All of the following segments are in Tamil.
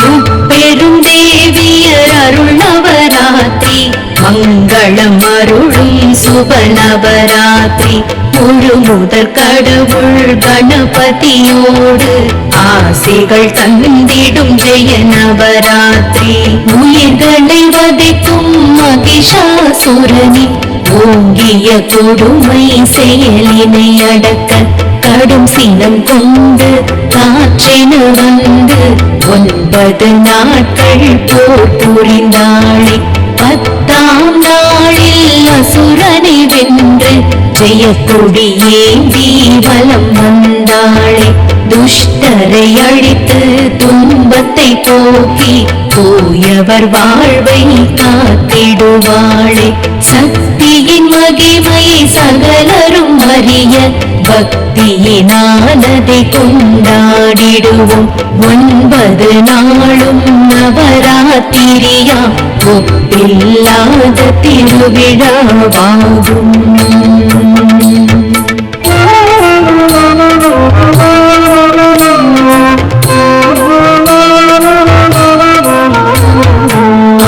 முப்பெருந்தேவியர் அருள் நவராத்திரி மங்களம் அருளும் சுப நவராத்திரி முழு முதற் கடவுள் கணபதியோடு ஆசைகள் தந்திடும் ஜெய நவராத்திரி உயிர்களை வதைக்கும் மகிஷாசுரனி ஓங்கிய கொடுமை செயலினை அடக்க கடும் சினம் கொண்டு காற்றென வந்து 9 நாட்கள் போர் புரிந்தாளே 10ஆம் நாளில் அசுரனை வென்று ஜெயக்கொடி ஏந்தி வலம் வந்தாளே துஷ்டரை அழித்து துன்பத்தை போக்கி தூயவர் வாழ்வை காத்திடுவாளே சக்தியின் மகிமை சகலரும் அறிய பக்தியினானதை கொண்டாடிடுவோம் 9 நாளும் நவராத்திரியா ஒப்பில்லாத திருவிழாவாகும்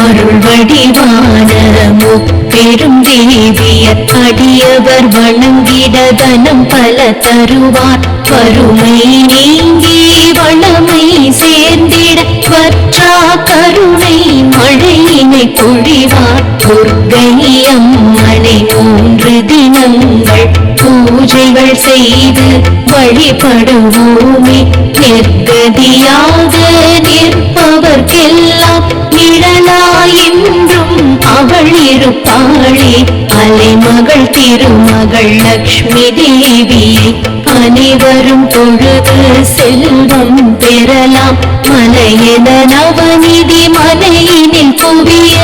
அருள் வடிவான முப்பெரும் தேவியர் அடியவர் வணங்கிட தனம் பல தருவார் வறுமை நீங்கி வளமை சேர்ந்திட வற்றா கருணை மழையினை பொழிவார் துர்க்கை அம்மனை 3 தினங்கள் பூஜைகள் செய்து வழிபடுவோமே நிர்கதியாக நிற்பவர்க்கெல்லாம் நிழலாயின்றும் அவள் இருப்பாளே அலைமகள் திருமகள் லக்ஷ்மி தேவியை அனைவரும் தொழுது செல்வம் பெறலாம் மலையென நவநிதி மலையினில் குவிய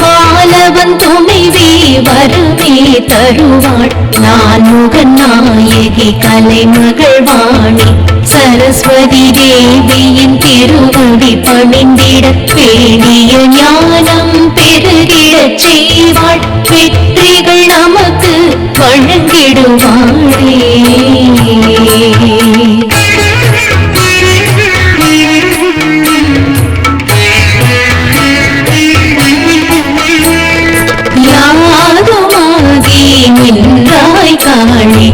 மாலவன் துணைவி வருமே தருவாள் நான்முகன் நாயகி கலைமகள் வாணி சரஸ்வதி தேவியின் திருவடி பணிந்திட பேணிய ஞானம் பெருகிடச் செய்வாள் வெற்றிகள் நமக்கு வழங்கிடுவாளே யாதுமாகி நின்றாய் காளி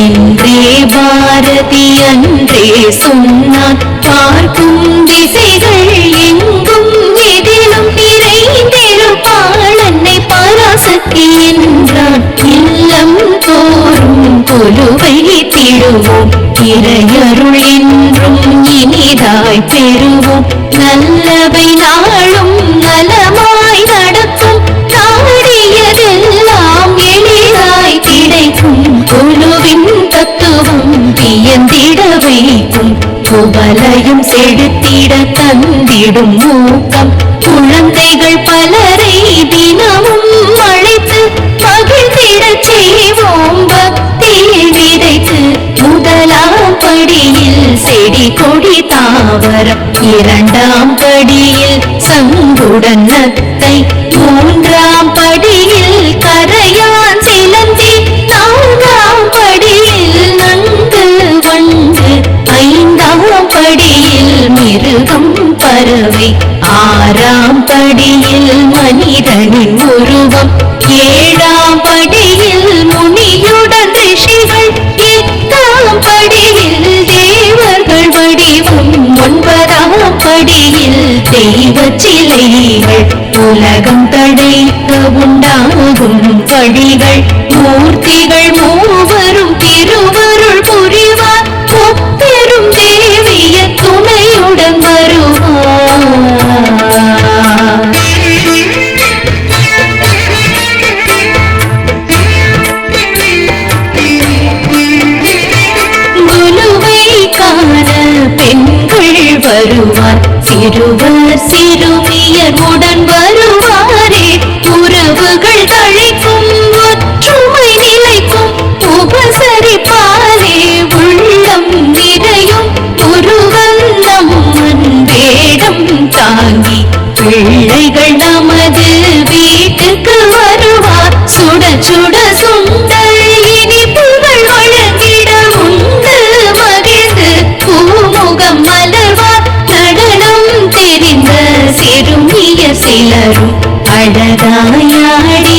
என்றே பாரதி அன்றே சொன்னான் பார்க்கும் திசைகள் எங்கும் எதிலும் நிறைந்திருப்பாள் அன்னை பராசக்தி என்றான் இல்லம் தோறும் கொலுவை திடுவோம் இறையருள் என்றும் இனிதாய் பெறுவோம் நல்லவை நாளும் நலமாய் நடக்கும் நாடியதெல்லாம் எளிதாய் கிடைக்கும் குழுவின் தத்துவம் வியந்திட வைக்கும் குவலையும் செலுத்திட தந்திடும் ஊக்கம் குழந்தைகள் பலரை தினமும் அழைத்து மகிழ்ந்திடச் செய்வோம் பக்தியை விதைத்து முதலாம் படியில் செடி கொடி தாவரம் 2ஆம் படியில் சங்குடன் நத்தை 3ஆம் படியில் கரையான் சிலந்தி 4ஆம் படியில் நங்கு வண்டு 5ஆம் படியில் மிருகம் பறவை 6ஆம் படியில் மனிதனின் உருவம் 7ஆம் படியில் முனியுடன் ரிஷிகள் 8ஆம் படியில் தேவர்கள் வடிவம் 9ஆம் படியில் தெய்வ சிலைகள் உலகம் தடைக்க உண்டாகும் வழிகள் மூர்த்திகள் மூவரும் திருவருள் புரிவார் முப்பெரும் தேவிய துணையுடன் வருவார் குருவை காண பெண்கள் வருவார் சிறுவர் சிறுமியர் உடன் வருவாரே உறவுகள் தழைக்கும் ஒற்றுமை நிலைக்கும் உபசரிப்பாலே உள்ளம் நிறையும் ஒருவன் நம்மன் வேடம் தாங்கி பிள்ளைகள் நமது வீட்டுக்கு வருவார் சுட சுட சுண்டல் இனிப்புகள் வழங்கிட உண்டு மகிழ்ந்து பூமுகம் மலர்வார் சிலரும் அழகாயாடி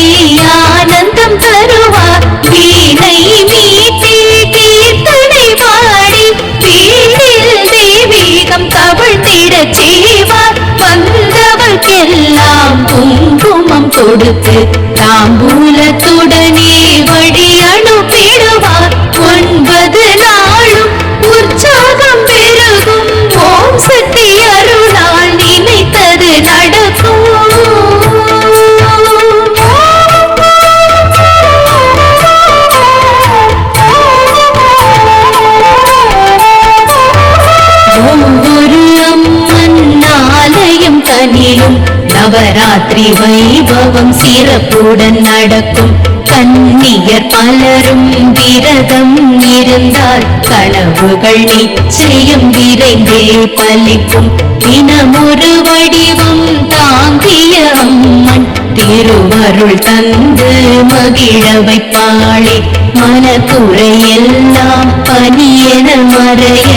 ஆனந்தம் தருவார். வீணை மீட்டி கீர்த்தனை பாடி வீட்டில் தெய்வீகம் தவழ்ந்திடச் செய்வார். வந்தவர்க்கெல்லாம் குங்குமம் கொடுத்து தாம்பூலத்துடனே வழி அனுப்பிடுவார். 9 நாளும் உற்சாகம் பெருகும். ஓம் சக்தி அருளால் நினைத்தது நடக்கும். ஒவ்வொரு அம்மன் ஆலயம் தனிலும் நவராத்திரி வைபவம் சிறப்புடன் நடக்கும். கன்னியர் பலரும் விரதம் இருந்தால் கனவுகள் நிச்சயம் விரைந்தே பலிக்கும். தினமொரு வடிவம் தாங்கிய அம்மன் திருவருள் தந்து மகிழ வைப்பாளே. மனக்குறையெல்லாம் பனியென மறைய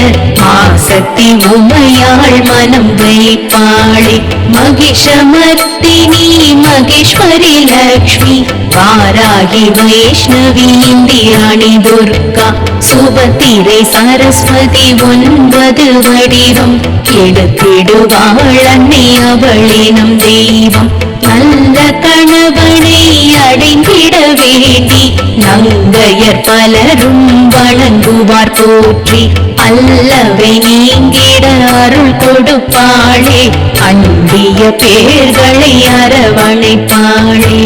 ஆசக்தி உமையாள் மனம் வைப்பாளே. மகிஷமர்த்தினி மகேஸ்வரி லக்ஷ்மி வாராகி வைஷ்ணவி இந்திராணி துர்கா சுபத்திரை சரஸ்வதி 9 வடிவம் எடுத்திடுவாள் அன்னை அவளே நம் தெய்வம். நல்ல கணவனை அடைந்திட வேண்டி நங்கையர் பலரும் வணங்குவார் போற்றி. அல்லவை நீங்கிட அருள் கொடுப்பாளே. அண்டிய பேர்களை அரவணைப்பாளே.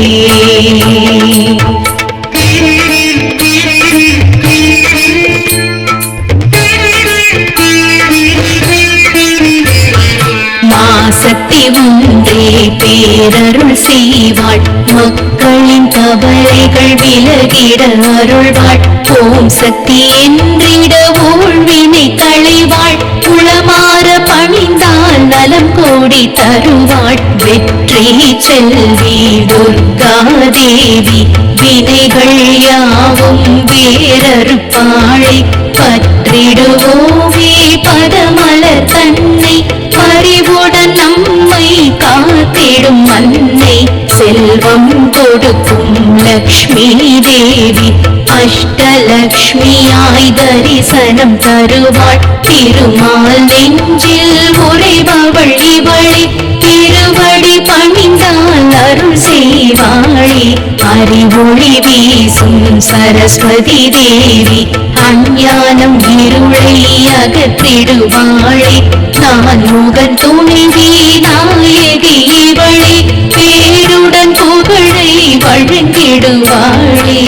மாசக்தி ஒன்றே பேரருள் செய்வாள். மக்களின் கவலைகள் விலகிட அருள்வாள். ஓம் சக்தி என்றிட ஊழ்வினை களைவாள். குளமாற பணிந்தால் நலம் கோடி தருவாள். வெற்றி செல்வி துர்கா தேவி வினைகள் யாவும் வேறறுப்பாளே. பற்றிடுவோவே பதமலர் தன்னை பறிவுடன் நம்மை காத்திடும் அன்னை. செல்வம் கொடுக்கும் லக்ஷ்மி தேவி அஷ்டலக்ஷ்மியாய் தரிசனம் தருவாள். திருமால் நெஞ்சில் உறைபவள் இவளே. திருவடி பணிந்தால் அருள் செய்வாளே. அறிவொளி வீசும் சரஸ்வதி தேவி அஞ்ஞானம் இருளை அகற்றிடுவாளே. நான் முகன் துணைவி நாயகி இவளே. பேருடன் புகழை வழங்கிடுவாளே.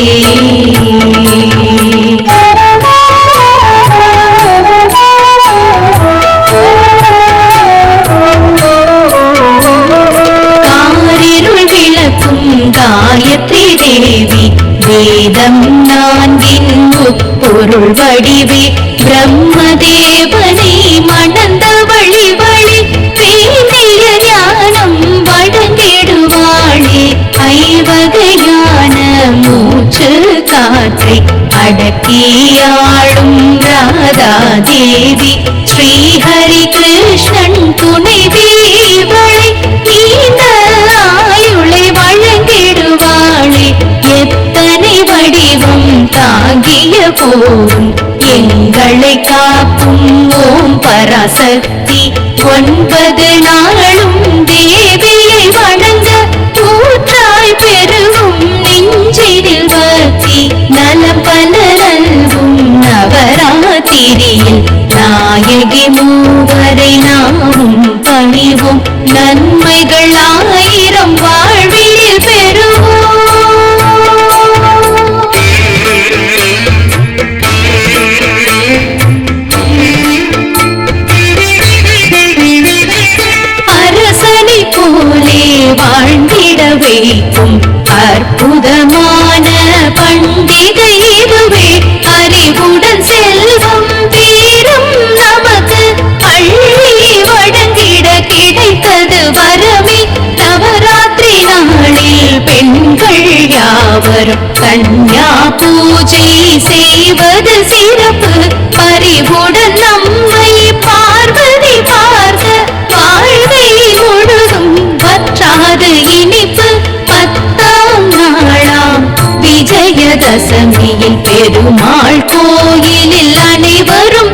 காரிருள் விளக்கும் காயத்ரி தேவி வேதம் 4 பொருள் வடிவே. பிரம்மதேவனை மணந்த வழிவழி வேண்டிய ஞானம் வழங்கிடுவாளே. 5 வகையான மூச்சு காற்றை அடக்கியாளும் ராதா தேவி. ஸ்ரீஹரி கிருஷ்ணன் துணைவி இவளை. நீண்ட ஆயுளை வழங்கிடுவாளே. எத்தனை வடிவம் தாங்கிய போதும் எங்களை காக்கும் ஓம் பராசக்தி. 9 நாளும் தேவியை வணங்க கூற்றாய் பெருகும் நெஞ்சில் பக்தி. நலம் பல நல்கும் நவராத்திரியில் நாயகி மூவரை நாமும் பணிவோம். நன்மைகள் 1000 வாழ்வில் பெறுவோம். போலே வாழ்ந்திட வைக்கும் அற்புதமான பண்டிகை இதுவே. அறிவுடன் செல்வம் பேரும் நமக்கு அள்ளி வழங்கிட கிடைத்தது வரமே. நவராத்திரி நாளில் பெண்கள் யாவரும் கன்யா பூஜை செய்வது சிறப்பு. பரிவுடன் நம்மை பார்வதி பார்க்க வாழ்வை முழுதும் பற்றா விஜயதசமியில் பெருமாள் கோயிலில் அனைவரும்